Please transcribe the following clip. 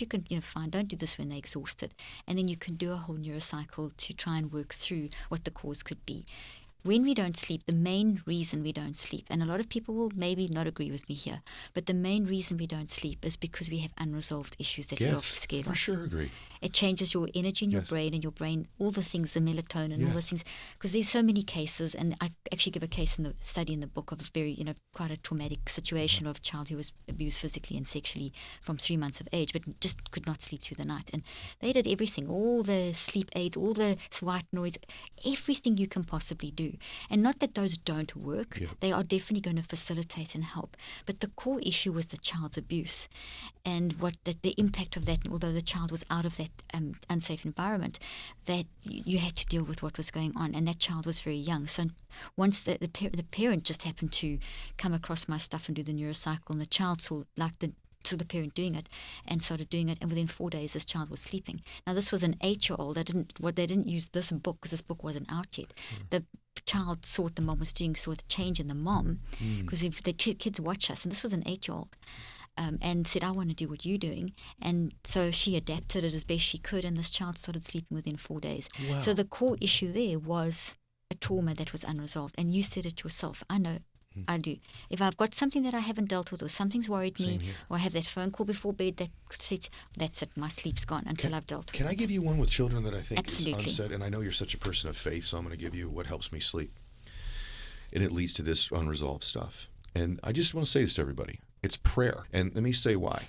you can fine, don't do this when they're exhausted. And then you can do a whole neurocycle to try and work through what the cause could be. When we don't sleep, the main reason we don't sleep, and a lot of people will maybe not agree with me here, but the main reason we don't sleep is because we have unresolved issues that we're scared of. For sure agree. It changes your energy in your brain, and your brain, all the things, the melatonin, all those things, because there's so many cases, and I actually give a case in the study in the book of a very, quite a traumatic situation of a child who was abused physically and sexually from 3 months of age, but just could not sleep through the night. And they did everything, all the sleep aids, all the white noise, everything you can possibly do. And not that those don't work, they are definitely going to facilitate and help. But the core issue was the child's abuse, and the impact of that. Although the child was out of that unsafe environment, that you had to deal with what was going on, and that child was very young. So once the parent just happened to come across my stuff and do the neurocycle, and the child saw the parent doing it and started doing it, and within 4 days this child was sleeping. Now this was an 8-year-old. They didn't use this book because this book wasn't out yet. The child saw what the mom was doing, saw the change in the mom, because if the kids watch us, and this was an 8-year-old, and said, I want to do what you're doing. And so she adapted it as best she could, and this child started sleeping within 4 days. Wow. So the core issue there was a trauma that was unresolved. And you said it yourself. I know. I do. If I've got something that I haven't dealt with, or something's worried me, or I have that phone call before bed that says, that's it, my sleep's gone until I've dealt with it. Can I give you one with children that I think is Absolutely. unsaid? And I know you're such a person of faith, so I'm going to give you what helps me sleep. And it leads to this unresolved stuff. And I just want to say this to everybody. It's prayer. And let me say why.